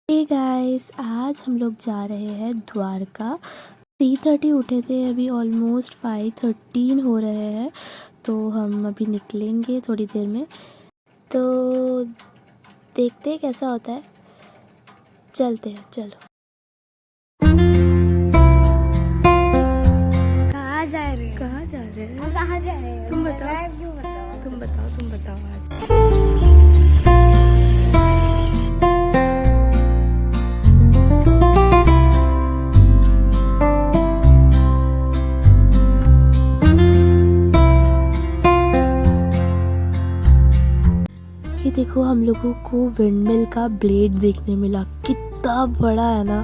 Hey guys, आज हम लोग जा रहे हैं द्वारका। 3:30 उठे थे, अभी ऑलमोस्ट 5:13 हो रहे हैं। तो हम अभी निकलेंगे थोड़ी देर में। तो देखते हैं कैसा होता है, चलते हैं। चलो। कहाँ जा रहे हैं? कहाँ जा रहे हैं? हम कहाँ जा रहे हैं? तुम बताओ। तुम बताओ आज। ये देखो, हम लोगों को विंडमिल का ब्लेड देखने मिला। कितना बड़ा है ना,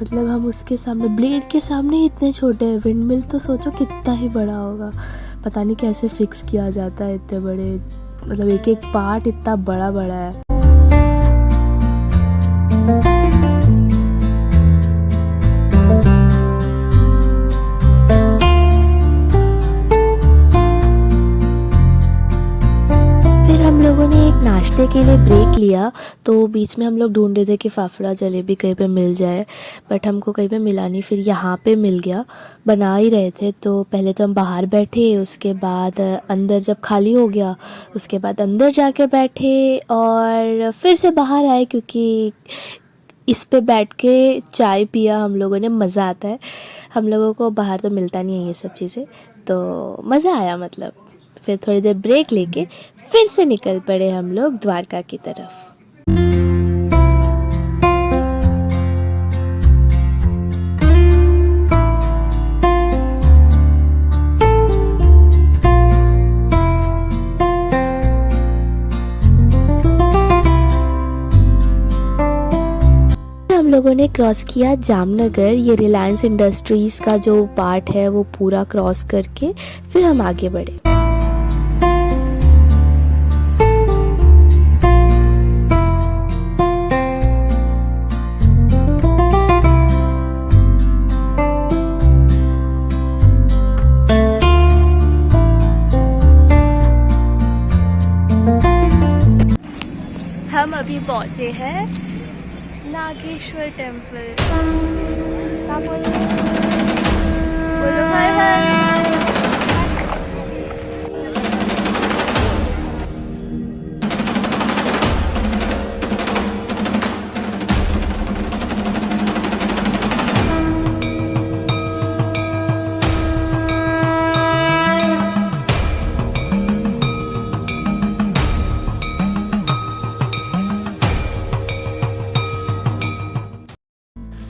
मतलब हम उसके सामने, ब्लेड के सामने ही इतने छोटे हैं। विंडमिल तो सोचो कितना ही बड़ा होगा। पता नहीं कैसे फिक्स किया जाता है इतने बड़े, मतलब एक एक पार्ट इतना बड़ा बड़ा है। हम लोगों ने एक नाश्ते के लिए ब्रेक लिया, तो बीच में हम लोग ढूंढ रहे थे कि फाफड़ा जलेबी कहीं पे मिल जाए, बट हमको कहीं पे मिला नहीं। फिर यहाँ पे मिल गया, बना ही रहे थे। तो पहले तो हम बाहर बैठे, उसके बाद अंदर जब खाली हो गया उसके बाद अंदर जाके बैठे और फिर से बाहर आए, क्योंकि इस पे बैठ के चाय पिया हम लोगों ने। मज़ा आता है, हम लोगों को बाहर तो मिलता नहीं है ये सब चीज़ें, तो मज़ा आया मतलब। फिर थोड़ी देर ब्रेक लेके फिर से निकल पड़े हम लोग द्वारका की तरफ। हम लोगों ने क्रॉस किया जामनगर। ये रिलायंस इंडस्ट्रीज़ का जो पार्ट है वो पूरा क्रॉस करके फिर हम आगे बढ़े। हम अभी पहुंचे हैं नागेश्वर टेम्पल। बोलो हाय हाय।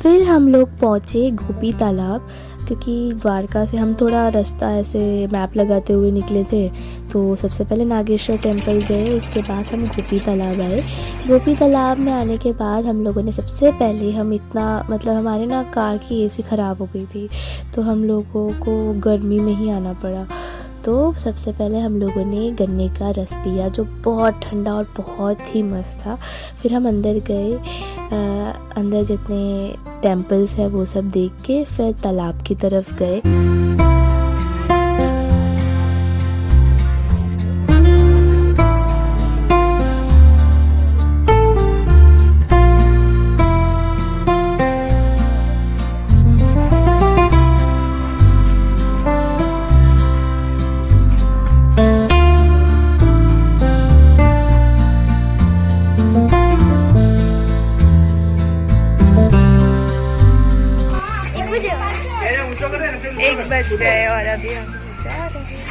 फिर हम लोग पहुँचे गोपी तालाब, क्योंकि द्वारका से हम थोड़ा रास्ता ऐसे मैप लगाते हुए निकले थे। तो सबसे पहले नागेश्वर टेम्पल गए, उसके बाद हम गोपी तालाब आए। गोपी तालाब में आने के बाद हम लोगों ने सबसे पहले, हम इतना मतलब हमारे ना कार की एसी ख़राब हो गई थी, तो हम लोगों को गर्मी में ही आना पड़ा। तो सबसे पहले हम लोगों ने गन्ने का रस पिया, जो बहुत ठंडा और बहुत ही मस्त था। फिर हम अंदर गए, अंदर जितने टेम्पल्स है वो सब देख के फिर तालाब की तरफ गए। एक बज गए और अभी हम जा रहे हैं।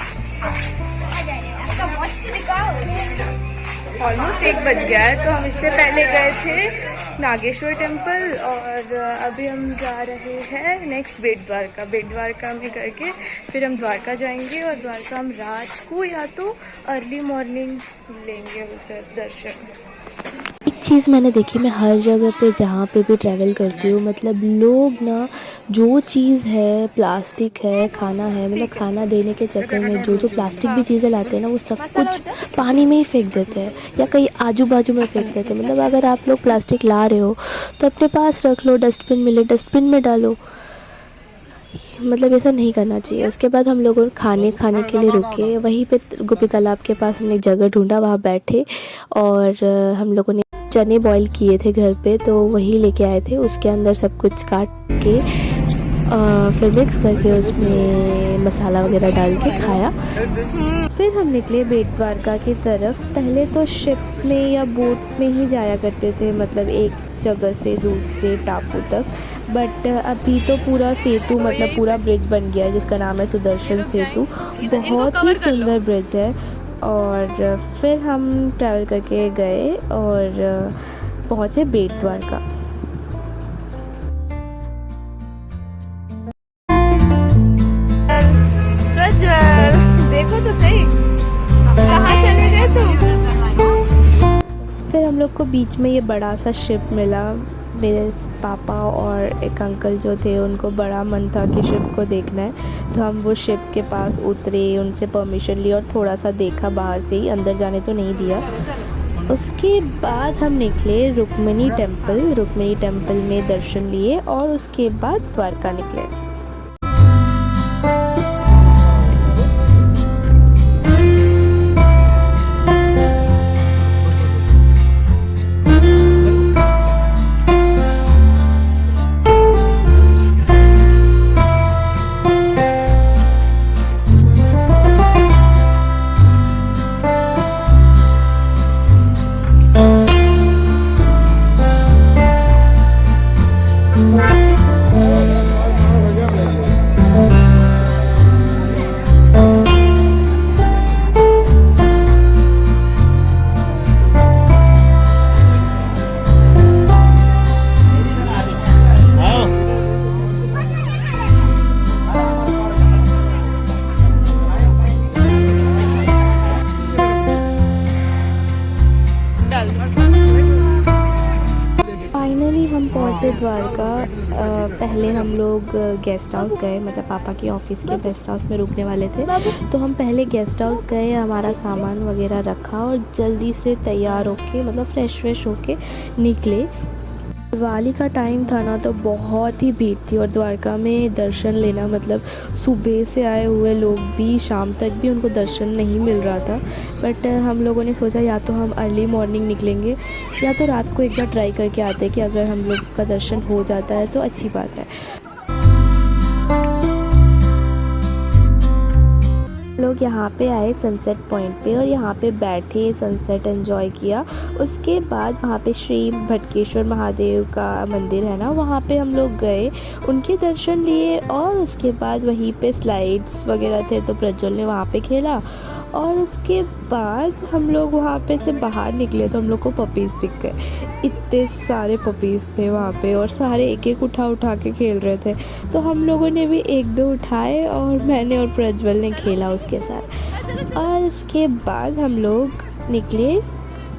ऑलमोस्ट 1 बज गया है। तो हम इससे पहले गए थे नागेश्वर टेम्पल और अभी हम जा रहे हैं नेक्स्ट बेट द्वारका। बेट द्वारका में करके फिर हम द्वारका जाएंगे और द्वारका हम रात को या तो अर्ली मॉर्निंग लेंगे उधर दर्शन। एक चीज़ मैंने देखी, मैं हर जगह पे जहाँ पे भी ट्रैवल करती हूँ, मतलब लोग ना जो चीज़ है, प्लास्टिक है, खाना है, मतलब खाना देने के चक्कर में जो जो प्लास्टिक भी चीज़ें लाते हैं ना, वो सब कुछ पानी में ही फेंक देते हैं या कहीं आजू बाजू में फेंक देते हैं। मतलब अगर आप लोग प्लास्टिक ला रहे हो तो अपने पास रख लो, डस्टबिन मिले डस्टबिन में डालो। मतलब ऐसा नहीं करना चाहिए। उसके बाद हम लोगों खाने के लिए रुके, वहीं पे गोपी तालाब के पास हमने एक जगह ढूंढा, वहाँ बैठे और हम लोगों ने चने बॉईल किए थे घर पे, तो वही लेके आए थे। उसके अंदर सब कुछ काट के फिर मिक्स करके उसमें मसाला वगैरह डाल के खाया। फिर हम निकले बेट द्वारका की तरफ। पहले तो शिप्स में या बोट्स में ही जाया करते थे, मतलब एक जगह से दूसरे टापू तक, बट अभी तो पूरा सेतु मतलब पूरा ब्रिज बन गया है जिसका नाम है सुदर्शन सेतु। बहुत ही सुंदर ब्रिज है। और फिर हम ट्रैवल करके गए और पहुँचे बेट द्वारका। देखो तो सही, कहाँ चले गए तुम? फिर हम लोग को बीच में ये बड़ा सा शिप मिला। मेरे पापा और एक अंकल जो थे उनको बड़ा मन था कि शिप को देखना है, तो हम वो शिप के पास उतरे, उनसे परमिशन ली और थोड़ा सा देखा बाहर से ही, अंदर जाने तो नहीं दिया। उसके बाद हम निकले रुक्मिणी टेम्पल में दर्शन लिए और उसके बाद द्वारका निकले। फाइनली हम पहुँचे द्वारका। पहले हम लोग गेस्ट हाउस गए, मतलब पापा की ऑफ़िस के गेस्ट हाउस में रुकने वाले थे, तो हम पहले गेस्ट हाउस गए, हमारा सामान वगैरह रखा और जल्दी से तैयार होके मतलब फ्रेश होके निकले। दिवाली का टाइम था ना, तो बहुत ही भीड़ थी और द्वारका में दर्शन लेना मतलब सुबह से आए हुए लोग भी शाम तक भी उनको दर्शन नहीं मिल रहा था। बट हम लोगों ने सोचा या तो हम अर्ली मॉर्निंग निकलेंगे या तो रात को एक बार ट्राई करके आते कि अगर हम लोग का दर्शन हो जाता है तो अच्छी बात है। लोग यहाँ पे आए सनसेट पॉइंट पे और यहाँ पे बैठे, सनसेट एंजॉय किया। उसके बाद वहाँ पे श्री भटकेश्वर महादेव का मंदिर है ना, वहाँ पे हम लोग गए, उनके दर्शन लिए और उसके बाद वहीं पे स्लाइड्स वगैरह थे तो प्रज्वल ने वहाँ पे खेला। और उसके बाद हम लोग वहाँ पे से बाहर निकले तो हम लोग को पपीज़ दिख गए। इतने सारे पपीज़ थे वहाँ पे और सारे एक एक उठा के खेल रहे थे, तो हम लोगों ने भी एक दो उठाए और मैंने और प्रज्वल ने खेला उसके साथ। और उसके बाद हम लोग निकले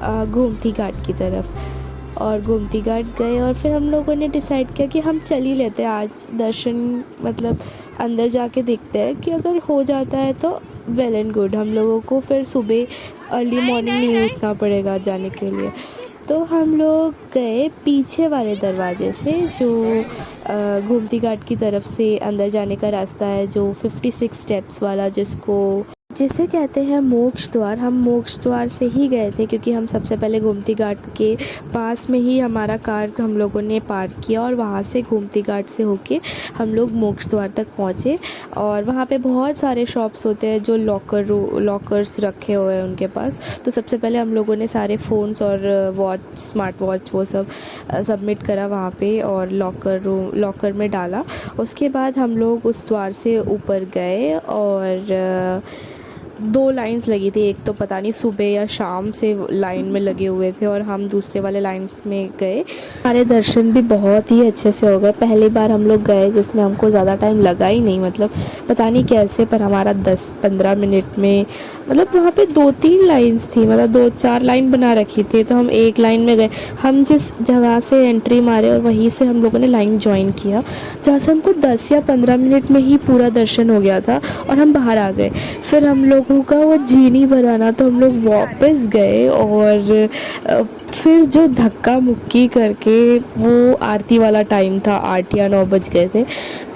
गोमती घाट की तरफ और गोमती घाट गए और फिर हम लोगों ने डिसाइड किया कि हम चल ही लेते हैं आज दर्शन, मतलब अंदर जाके देखते हैं कि अगर हो जाता है तो वेल एंड गुड, हम लोगों को फिर सुबह अर्ली मॉर्निंग नहीं उठना पड़ेगा जाने के लिए। तो हम लोग गए पीछे वाले दरवाजे से, जो गोमती घाट की तरफ से अंदर जाने का रास्ता है, जो 56 स्टेप्स वाला जिसे कहते हैं मोक्ष द्वार। हम मोक्ष द्वार से ही गए थे क्योंकि हम सबसे पहले गोमती घाट के पास में ही हमारा कार हम लोगों ने पार्क किया और वहाँ से गोमती घाट से होके हम लोग मोक्ष द्वार तक पहुँचे। और वहाँ पे बहुत सारे शॉप्स होते हैं जो लॉकर्स रखे हुए हैं उनके पास। तो सबसे पहले हम लोगों ने सारे फ़ोन्स और वॉच, स्मार्ट वॉच, वो सब सबमिट करा वहाँ पे और लॉकर में डाला। उसके बाद हम लोग उस द्वार से ऊपर गए और 2 लाइन्स लगी थी, एक तो पता नहीं सुबह या शाम से लाइन में लगे हुए थे और हम दूसरे वाले लाइन्स में गए। हमारे दर्शन भी बहुत ही अच्छे से हो गए। पहली बार हम लोग गए जिसमें हमको ज़्यादा टाइम लगा ही नहीं, मतलब पता नहीं कैसे, पर हमारा 10-15 मिनट में, मतलब वहाँ पे 2-3 लाइन्स थी, मतलब 2-4 लाइन बना रखी थी, तो हम एक लाइन में गए। हम जिस जगह से एंट्री मारे और वहीं से हम लोगों ने लाइन ज्वाइन किया, जहाँ से हमको 10 या 15 मिनट में ही पूरा दर्शन हो गया था और हम बाहर आ गए। फिर हम लोगों का वो जी नहीं बनाना, तो हम लोग वापस गए और फिर जो धक्का मुक्की करके, वो आरती वाला टाइम था, 8 या 9 बज गए थे,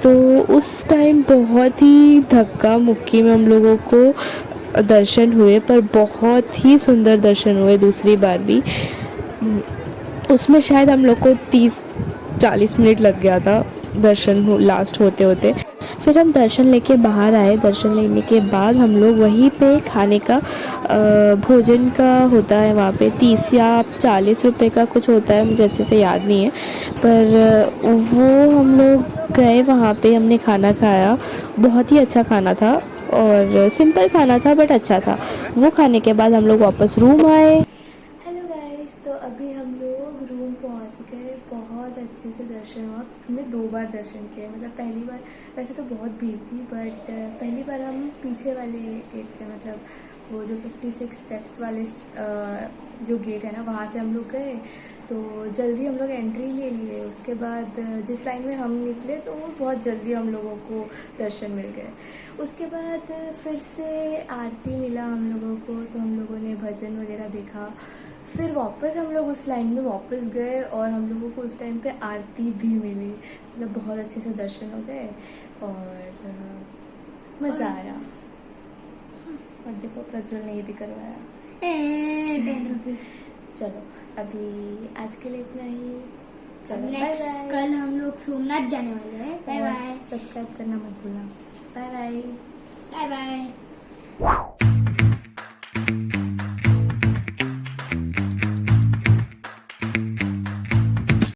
तो उस टाइम बहुत ही धक्का मुक्की में हम लोगों को दर्शन हुए, पर बहुत ही सुंदर दर्शन हुए दूसरी बार भी। उसमें शायद हम लोग को 30-40 मिनट लग गया था दर्शन लास्ट होते होते। फिर हम दर्शन लेके बाहर आए। दर्शन लेने के बाद हम लोग वहीं पे खाने का भोजन का होता है वहाँ पे 30 या 40 रुपए का कुछ होता है, मुझे अच्छे से याद नहीं है, पर वो हम लोग गए वहाँ पे, हमने खाना खाया। बहुत ही अच्छा खाना था और सिंपल खाना था बट अच्छा था। वो खाने के बाद हम लोग वापस रूम आए। हेलो गाइस, तो अभी हम लोग रूम पहुंच गए। बहुत अच्छे से दर्शन हुआ। हमने 2 बार दर्शन किए। मतलब पहली बार वैसे तो बहुत भीड़ थी, बट पहली बार हम पीछे वाले गेट से, मतलब वो जो 56 स्टेप्स वाले जो गेट है ना, वहाँ से हम लोग गए। तो जल्दी हम लोग एंट्री ले लिए। उसके बाद जिस लाइन में हम निकले तो वो बहुत जल्दी हम लोगों को दर्शन मिल गए। उसके बाद फिर से आरती मिला हम लोगों को, तो हम लोगों ने भजन वगैरह देखा। फिर वापस हम लोग उस लाइन में वापस गए और हम लोगों को उस टाइम पे आरती भी मिली। मतलब बहुत अच्छे से दर्शन हो गए और मज़ा आया। और देखो प्रज्वल ने ये भी करवाया। 10 रुपीज़। चलो अभी आज के लिए इतना ही। चलो नेक्स्ट बाय बाय। कल हम लोग सोमनाथ जाने वाले हैं। Bye bye. सब्सक्राइब करना मत भूलना। Bye bye. Bye bye.